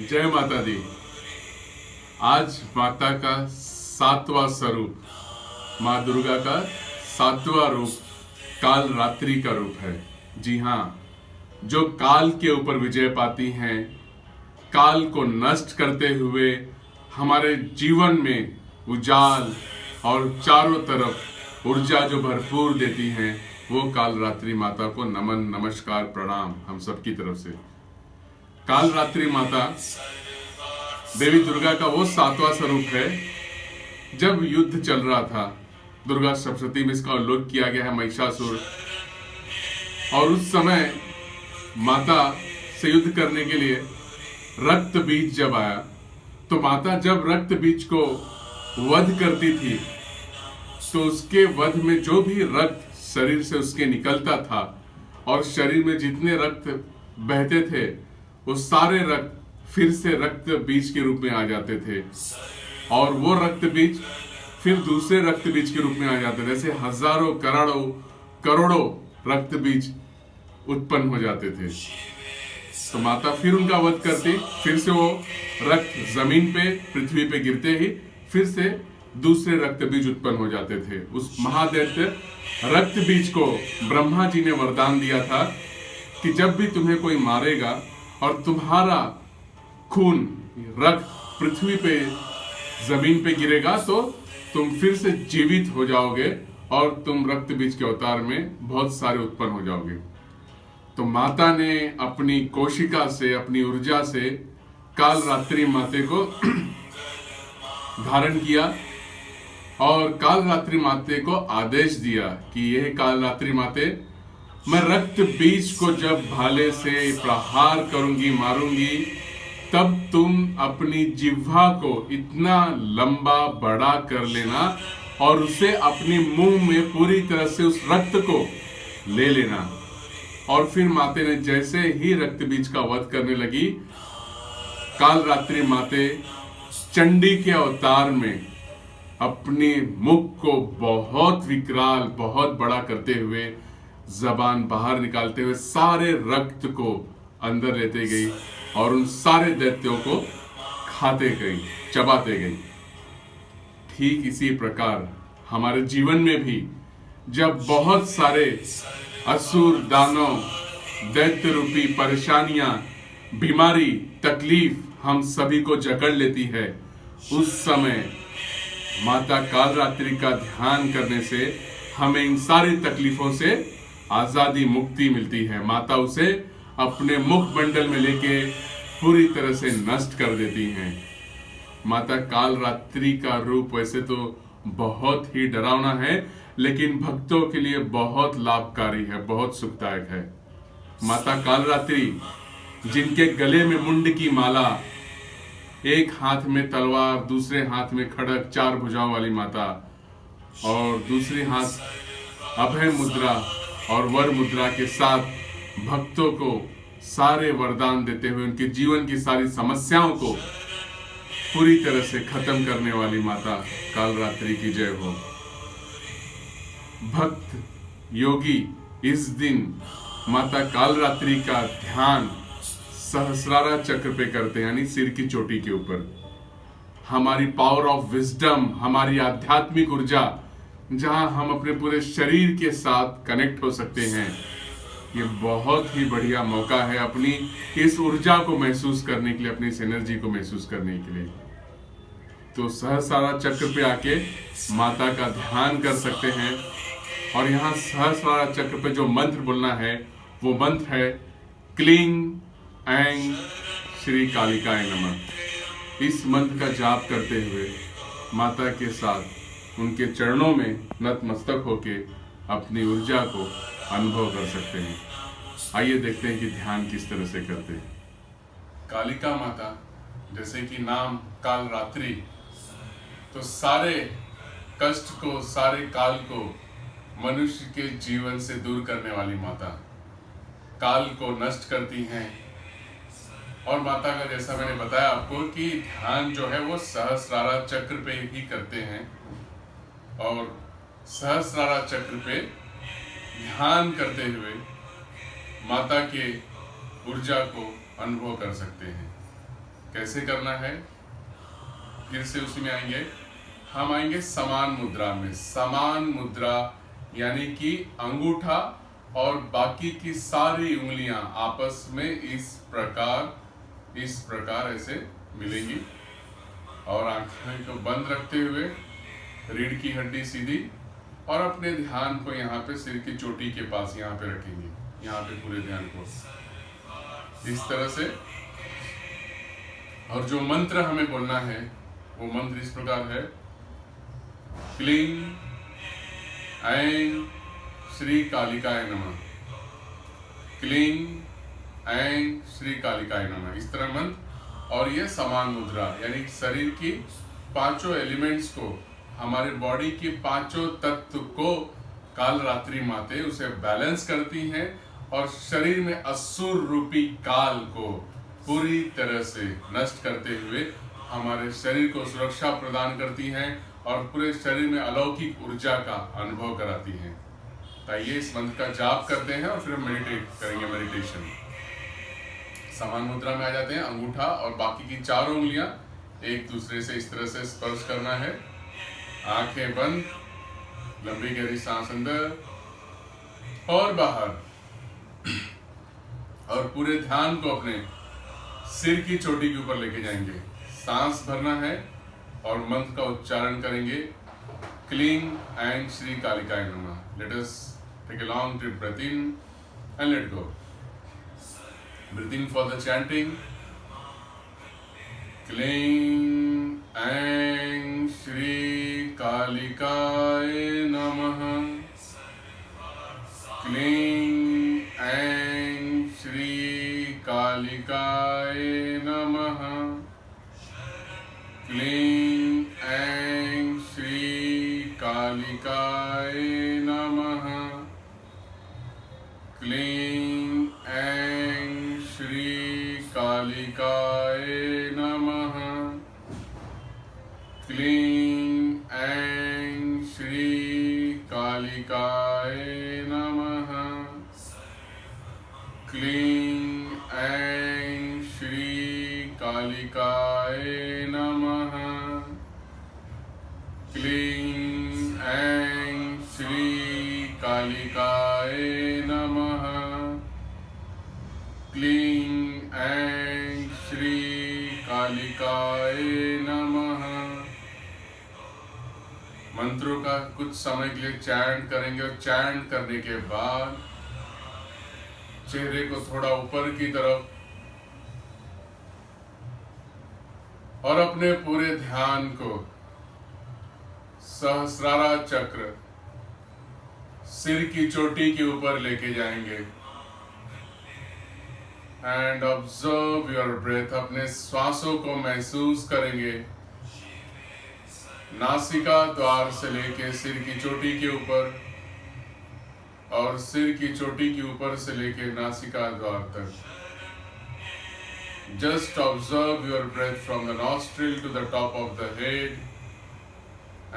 जय माता दी। आज माता का सातवां स्वरूप, माँ दुर्गा का सातवां रूप काल रात्रि का रूप है। जी हाँ, जो काल के ऊपर विजय पाती हैं, काल को नष्ट करते हुए हमारे जीवन में उजाल और चारों तरफ ऊर्जा जो भरपूर देती हैं, वो काल रात्रि माता को नमन, नमस्कार, प्रणाम हम सबकी तरफ से। काल रात्रि माता देवी दुर्गा का वो सातवां स्वरूप है। जब युद्ध चल रहा था, दुर्गा सप्तशती में इसका उल्लेख किया गया है, महिषासुर, और उस समय माता से युद्ध करने के लिए रक्त बीज जब आया, तो माता जब रक्त बीज को वध करती थी, तो उसके वध में जो भी रक्त शरीर से उसके निकलता था और शरीर में जितने रक्त बहते थे, वो सारे रक्त फिर से रक्त बीज के रूप में आ जाते थे, और वो रक्त बीज फिर दूसरे रक्त बीज के रूप में आ जाते थे। ऐसे हजारों करोड़ों रक्त बीज उत्पन्न हो जाते थे। तो माता फिर उनका वध करती, फिर से वो रक्त जमीन पे, पृथ्वी पे गिरते ही फिर से दूसरे रक्त बीज उत्पन्न हो जाते थे। उस महादैत्य रक्त बीज को ब्रह्मा जी ने वरदान दिया था कि जब भी तुम्हें कोई मारेगा और तुम्हारा खून, रक्त पृथ्वी पे, जमीन पे गिरेगा, तो तुम फिर से जीवित हो जाओगे और तुम रक्त बीज के अवतार में बहुत सारे उत्पन्न हो जाओगे। तो माता ने अपनी कोशिका से, अपनी ऊर्जा से काल रात्रि माते को धारण किया और काल रात्रि माते को आदेश दिया कि यह काल रात्रि माते, मैं रक्त बीज को जब भाले से प्रहार करूंगी, मारूंगी, तब तुम अपनी जिह्वा को इतना लंबा बड़ा कर लेना और उसे अपने मुंह में पूरी तरह से उस रक्त को ले लेना। और फिर माते ने जैसे ही रक्त बीज का वध करने लगी, काल रात्रि माते चंडी के अवतार में अपने मुख को बहुत विकराल, बहुत बड़ा करते हुए, जबान बाहर निकालते हुए सारे रक्त को अंदर लेते गई और उन सारे दैत्यों को खाते गई, चबाते गई। ठीक इसी प्रकार हमारे जीवन में भी जब बहुत सारे असुर, दानव, दैत्य रूपी परेशानियां, बीमारी, तकलीफ हम सभी को जकड़ लेती है, उस समय माता काल रात्रि का ध्यान करने से हमें इन सारी तकलीफों से आजादी, मुक्ति मिलती है। माता उसे अपने मुख मंडल में लेके पूरी तरह से नष्ट कर देती हैं। माता काल रात्रि का रूप वैसे तो बहुत ही डरावना है, लेकिन भक्तों के लिए बहुत लाभकारी है, बहुत सुखदायक है। माता काल रात्रि, जिनके गले में मुंड की माला, एक हाथ में तलवार, दूसरे हाथ में खड़ग, चार भुजाओं वाली माता, और दूसरे हाथ अभय मुद्रा और वर मुद्रा के साथ भक्तों को सारे वरदान देते हुए उनके जीवन की सारी समस्याओं को पूरी तरह से खत्म करने वाली माता काल रात्रि की जय हो। भक्त योगी इस दिन माता काल रात्रि का ध्यान सहस्रारा चक्र पे करते हैं, यानी सिर की चोटी के ऊपर। हमारी पावर ऑफ विजडम, हमारी आध्यात्मिक ऊर्जा, जहां हम अपने पूरे शरीर के साथ कनेक्ट हो सकते हैं, ये बहुत ही बढ़िया मौका है अपनी इस ऊर्जा को महसूस करने के लिए, अपनी इस एनर्जी को महसूस करने के लिए। तो सहस्रारा चक्र पे आके माता का ध्यान कर सकते हैं। और यहाँ सहस्रारा चक्र पे जो मंत्र बोलना है, वो मंत्र है क्लीं ऐं श्री कालिकाय नमः। इस मंत्र का जाप करते हुए माता के साथ उनके चरणों में नतमस्तक होके अपनी ऊर्जा को अनुभव कर सकते हैं। आइए देखते हैं कि ध्यान किस तरह से करते हैं। कालिका माता, जैसे कि नाम काल रात्रि, तो सारे कष्ट को, सारे काल को मनुष्य के जीवन से दूर करने वाली माता, काल को नष्ट करती हैं। और माता का, जैसा मैंने बताया आपको, कि ध्यान जो है वो सहस्रारा चक्र पे ही करते हैं, और सहस्रारा चक्र पे ध्यान करते हुए माता के ऊर्जा को अनुभव कर सकते हैं। कैसे करना है, फिर से उसी में आएंगे। हम आएंगे समान मुद्रा में। समान मुद्रा यानी कि अंगूठा और बाकी की सारी उंगलियां आपस में इस प्रकार ऐसे मिलेंगी और आंखें को बंद रखते हुए रीढ़ की हड्डी सीधी और अपने ध्यान को यहाँ पे सिर की चोटी के पास यहाँ पे रखेंगे, यहाँ पे पूरे ध्यान को इस तरह से। और जो मंत्र हमें बोलना है वो मंत्र इस प्रकार है, क्लीं ऐं श्री कालिकाय नमः, क्लीं ऐं श्री कालिकाय नमः, इस तरह मंत्र। और ये समान मुद्रा यानी शरीर की पांचों एलिमेंट्स को, हमारे बॉडी की पांचों तत्व को कालरात्रि माते उसे बैलेंस करती हैं और शरीर में असुर रूपी काल को पूरी तरह से नष्ट करते हुए हमारे शरीर को सुरक्षा प्रदान करती हैं और पूरे शरीर में अलौकिक ऊर्जा का अनुभव कराती हैं। तो आइए इस मंत्र का जाप करते हैं और फिर हम मेडिटेट करेंगे। मेडिटेशन समान मुद्रा में आ जाते हैं। अंगूठा और बाकी की चारों उंगलियां एक दूसरे से इस तरह से स्पर्श करना है। आंखें बंद, लंबी गहरी सांस अंदर और बाहर, और पूरे ध्यान को अपने सिर की चोटी के ऊपर लेके जाएंगे। सांस भरना है और मंत्र का उच्चारण करेंगे, क्लीं ऐं श्री कालिकाय नमः। Let us take a long deep breath in and let go. Breathe in for the chanting. क्लीं ऐं श्री कालिकाय नमः, क्लीं ऐं श्री कालिकाय नमः, क्लीं ऐं श्री कालिकाय नमः, क्लीं ऐं श्री कालिकाय नमः, क्लीं ऐं श्री कालिकाय नमः, क्लीं ऐं श्री कालिकाय नमः, क्लीं ऐं श्री कालिकाय नमः, क्लीं ऐं श्री कालिकाय नमः। मंत्रों का कुछ समय के लिए चैंट करेंगे और चैंट करने के बाद चेहरे को थोड़ा ऊपर की तरफ और अपने पूरे ध्यान को सहस्रारा चक्र सिर की चोटी के ऊपर लेके जाएंगे। एंड ऑब्जर्व योर ब्रेथ, अपने श्वासों को महसूस करेंगे। नासिका द्वार से लेके सिर की चोटी के ऊपर और सिर की चोटी के ऊपर से लेके नासिका द्वार तक। Just observe your breath from the nostril to the top of the head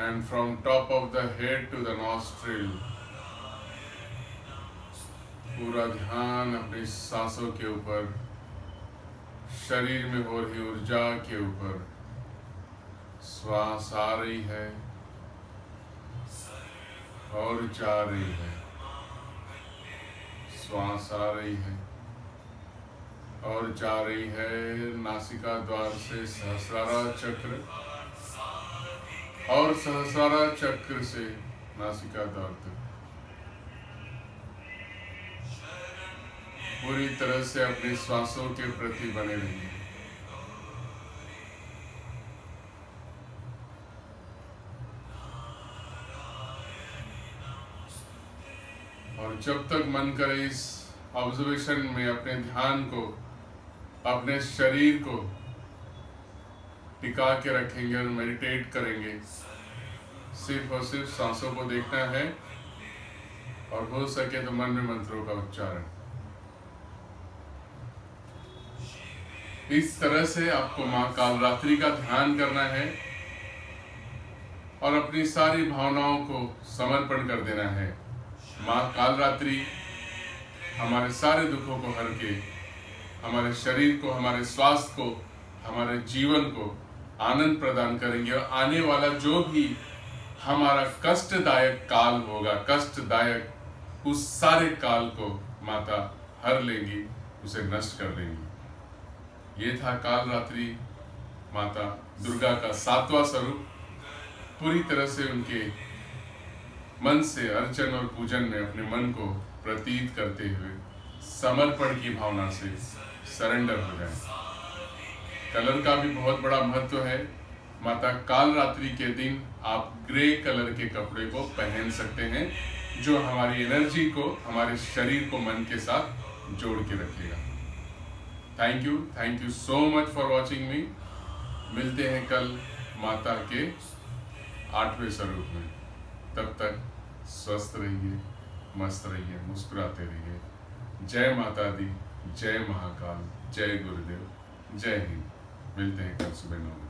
and from top of the head to the nostril. पूरा ध्यान अपनी सांसों के ऊपर, शरीर में हो रही ऊर्जा के ऊपर। श्वास आ रही है और जा रही है, श्वास आ रही है और जा रही है। नासिका द्वार से सहस्रारा चक्र और सहस्रारा चक्र से नासिका द्वार तक पूरी तरह से अपने श्वासों के प्रति बने रहिए। और जब तक मन करे इस ऑब्जर्वेशन में अपने ध्यान को, अपने शरीर को टिका के रखेंगे और मेडिटेट करेंगे। सिर्फ और सिर्फ सांसों को देखना है और हो सके तो मन में मंत्रों का उच्चारण। इस तरह से आपको माँ कालरात्रि का ध्यान करना है और अपनी सारी भावनाओं को समर्पण कर देना है। माँ कालरात्रि हमारे सारे दुखों को हर के, हमारे शरीर को, हमारे स्वास्थ्य को हमारे जीवन को आनंद प्रदान करेंगे और आने वाला जो भी हमारा कष्टदायक काल होगा, कष्टदायक उस सारे काल को माता हर लेंगी, उसे नष्ट कर देंगी। ये था काल रात्रि माता दुर्गा का 7वां स्वरूप। पूरी तरह से उनके मन से अर्चन और पूजन में अपने मन को प्रतीत करते हुए समर्पण की भावना से सरेंडर हो जाएं। कलर का भी बहुत बड़ा महत्व है। माता काल रात्रि के दिन आप ग्रे कलर के कपड़े को पहन सकते हैं, जो हमारी एनर्जी को, हमारे शरीर को मन के साथ जोड़ के रखेगा। Thank you so much for watching मी। मिलते हैं कल माता के 8वें स्वरूप में। तब तक स्वस्थ रहिए, मस्त रहिए, मुस्कुराते रहिए। जय माता दी, जय महाकाल, जय गुरुदेव, जय हिंद। मिलते हैं कल सुबह 9 बजे।